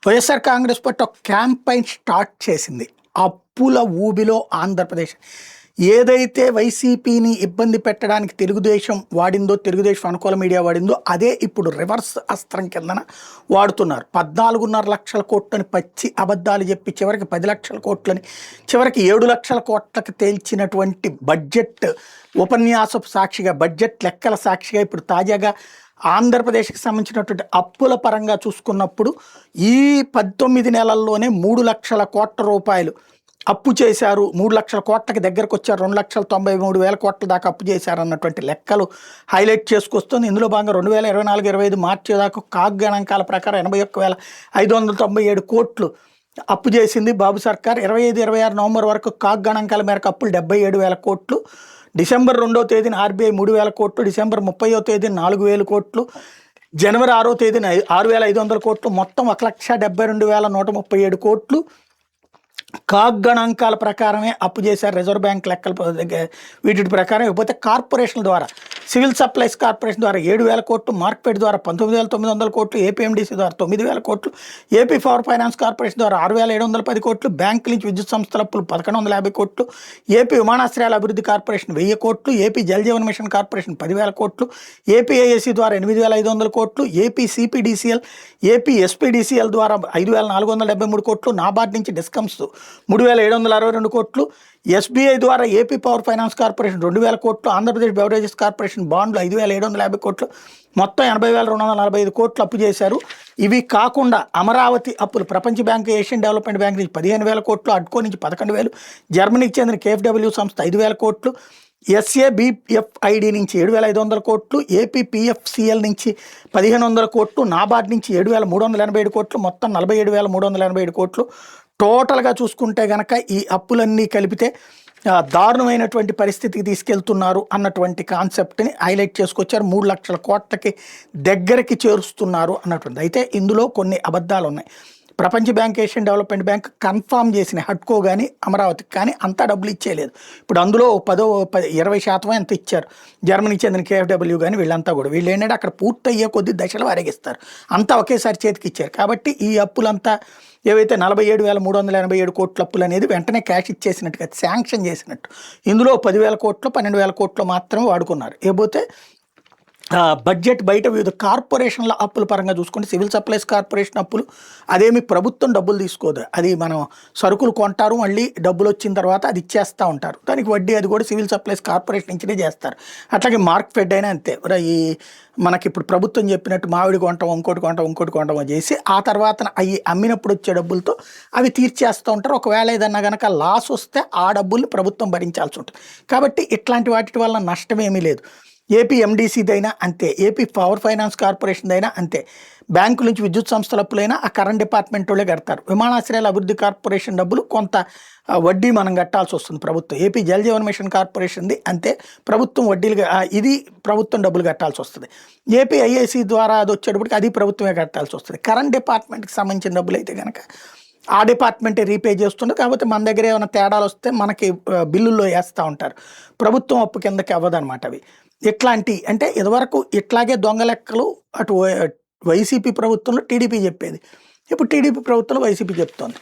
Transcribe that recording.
YSR Congress party ఒక campaign start చేసింది. అప్పుల ఊబిలో ఆంధ్రప్రదేశ్ ఏదైతే వైసీపీని ఇబ్బంది పెట్టడానికి తెలుగుదేశం వాడిందో, తెలుగుదేశం అనుకూల మీడియా వాడిందో, అదే ఇప్పుడు రివర్స్ అస్త్రం కిందన వాడుతున్నారు. 14.5 లక్షల కోట్లని పచ్చి అబద్ధాలు చెప్పి చివరికి 10 లక్షల కోట్లని, చివరికి 7 లక్షల కోట్లకు తేల్చినటువంటి బడ్జెట్ ఉపన్యాసపు సాక్షిగా, బడ్జెట్ లెక్కల సాక్షిగా ఇప్పుడు తాజాగా ఆంధ్రప్రదేశ్కి సంబంధించినటువంటి అప్పుల పరంగా చూసుకున్నప్పుడు ఈ 19 నెలల్లోనే 3 లక్షల కోట్ల రూపాయలు అప్పు చేశారు. 3 లక్షల కోట్లకి దగ్గరకు వచ్చారు. 2,93,000 కోట్ల దాకా అప్పు చేశారు అన్నటువంటి లెక్కలు హైలైట్ చేసుకొస్తుంది. ఇందులో భాగంగా 2024-25 మార్చి దాకా కాగ్ గణాంకాల ప్రకారం 81,597 కోట్లు అప్పు చేసింది బాబు సర్కార్. 25-26 నవంబర్ వరకు కాగ్ గణాంకాల మేరకు అప్పులు 77,000 కోట్లు. డిసెంబర్ 2వ తేదీన ఆర్బీఐ 3,000 కోట్లు, డిసెంబర్ 30వ తేదీన 4,000 కోట్లు, జనవరి 6వ తేదీన 6,500 కోట్లు, మొత్తం 1,72,137 కోట్లు కాగ్ గణాంకాల ప్రకారమే అప్పు చేశారు. రిజర్వ్ బ్యాంక్ లెక్కల వీటి ప్రకారం. ఇకపోతే కార్పొరేషన్ల ద్వారా, సివిల్ సప్లైస్ కార్పొరేషన్ ద్వారా 7,000 కోట్లు, మార్కెట్ ద్వారా 19,900 కోట్లు, ఏపీఎండిసి ద్వారా 9,000 కోట్లు, ఏపీ పవర్ ఫైనాన్స్ కార్పొరేషన్ ద్వారా 6,710 కోట్లు, బ్యాంకు నుంచి విద్యుత్ సంస్థల అప్పులు 1,150 కోట్లు, ఏపీ విమానాశ్రయాల అభివృద్ధి కార్పొరేషన్ 1000 కోట్లు, AP Jal Jeevan mission corporation 10,000 కోట్లు, ఏపీఐఎస్సి ద్వారా 8,500 కోట్లు, ఏపీ సిపిడిసిఎల్, ఏపీ ఎస్పీడిసిఎల్ ద్వారా 5,473 కోట్లు, నాబార్డ్ నుంచి డిస్కమ్స్ 3,762 కోట్లు, ఎస్బీఐ ద్వారా ఏపీ పవర్ ఫైనాన్స్ కార్పొరేషన్ 2,000 కోట్లు, ఆంధ్రప్రదేశ్ బెవరేజెస్ కార్పొరేషన్ బాండ్లు 5,750 కోట్లు, మొత్తం 80,245 కోట్లు అప్పు చేశారు. ఇవి కాకుండా అమరావతి అప్పులు ప్రపంచ బ్యాంకు, ఏషియన్ డెవలప్మెంట్ బ్యాంక్ నుంచి 15,000 కోట్లు, అడ్కో నుంచి 11,000, జర్మనీకి చెందిన కేఎఫ్డబ్ల్యూ సంస్థ 5,000 కోట్లు, ఎస్ఏబిఎఫ్ఐడి నుంచి 7,500 కోట్లు, ఏపీ పిఎఫ్సిఎల్ నుంచి 1,500 కోట్లు, నాబార్డ్ నుంచి 7,387 కోట్లు, మొత్తం 47,387 కోట్లు. టోటల్గా చూసుకుంటే కనుక ఈ అప్పులన్నీ కలిపితే దారుణమైనటువంటి పరిస్థితికి తీసుకెళ్తున్నారు అన్నటువంటి కాన్సెప్ట్ని హైలైట్ చేసుకొచ్చారు. 3 లక్షల కోట్లకి దగ్గరికి చేరుస్తున్నారు అన్నటువంటి. అయితే ఇందులో కొన్ని అబద్ధాలు ఉన్నాయి. ప్రపంచ bank, Asian development bank confirm చేసిన హడ్కో కానీ అమరావతికి కానీ అంతా డబ్బులు ఇచ్చేయలేదు. ఇప్పుడు అందులో 20% ఎంత ఇచ్చారు. జర్మనీకి చెందిన కేఎఫ్డబ్ల్యూ కానీ వీళ్ళంతా కూడా, వీళ్ళు ఏంటంటే అక్కడ పూర్తయ్యే కొద్ది దశలు వారేగిస్తారు, అంతా ఒకేసారి చేతికి ఇచ్చారు. కాబట్టి ఈ అప్పులంతా ఏవైతే 47,387 కోట్ల అప్పులు అనేది వెంటనే క్యాష్ ఇచ్చేసినట్టుగా శాంక్షన్ చేసినట్టు, ఇందులో 10,000 కోట్లు 12,000 కోట్లు మాత్రమే వాడుకున్నారు. ఏపోతే బడ్జెట్ బయట వివిధ కార్పొరేషన్ల అప్పుల పరంగా చూసుకుంటే సివిల్ సప్లైస్ కార్పొరేషన్ అప్పులు అదేమి ప్రభుత్వం డబ్బులు తీసుకోదు, అది మనం సరుకులు కొంటారు, మళ్ళీ డబ్బులు వచ్చిన తర్వాత అది ఇచ్చేస్తూ ఉంటారు, దానికి వడ్డీ అది కూడా సివిల్ సప్లైస్ కార్పొరేషన్ నుంచినే చేస్తారు. అట్లాగే మార్కెట్ అయినా అంతే. ఈ మనకి ఇప్పుడు ప్రభుత్వం చెప్పినట్టు మామిడి కొంటాం, ఇంకోటి కొంటాం చేసి ఆ తర్వాత అవి అమ్మినప్పుడు వచ్చే డబ్బులతో అవి తీర్చేస్తూ ఉంటారు. ఒకవేళ ఏదన్నా కనుక లాస్ వస్తే ఆ డబ్బుల్ని ప్రభుత్వం భరించాల్సి ఉంటుంది. కాబట్టి ఇట్లాంటి వాటి వల్ల నష్టం ఏమీ లేదు. ఏపీ ఎండిసిదైనా అంతే, ఏపీ పవర్ ఫైనాన్స్ కార్పొరేషన్ అయినా అంతే, బ్యాంకు నుంచి విద్యుత్ సంస్థల అప్పులైనా ఆ కరెంట్ డిపార్ట్మెంట్ వాళ్ళే కడతారు. విమానాశ్రయాల అభివృద్ధి కార్పొరేషన్ డబ్బులు కొంత వడ్డీ మనం కట్టాల్సి వస్తుంది ప్రభుత్వం. ఏపీ జల్ జీవన్ మిషన్ కార్పొరేషన్ది అంతే, ప్రభుత్వం వడ్డీలుగా ఇది ప్రభుత్వం డబ్బులు కట్టాల్సి వస్తుంది. ఏపీ ఐఐసి ద్వారా అది వచ్చేటప్పటికి అది ప్రభుత్వమే కట్టాల్సి వస్తుంది. కరెంట్ డిపార్ట్మెంట్కి సంబంధించిన డబ్బులు అయితే కనుక ఆ డిపార్ట్మెంటే రీపే చేస్తుంది. కాకపోతే మన దగ్గర ఏమైనా తేడాలు వస్తే మనకి బిల్లుల్లో వేస్తూ ఉంటారు. ప్రభుత్వం అప్పు కిందకి అవ్వదన్నమాట అవి. ఇట్లాంటి అంటే ఇదివరకు ఇట్లాగే దొంగ లెక్కలు అటు వైసీపీ ప్రభుత్వంలో టీడీపీ చెప్పేది, ఇప్పుడు టీడీపీ ప్రభుత్వంలో వైసీపీ చెప్తోంది.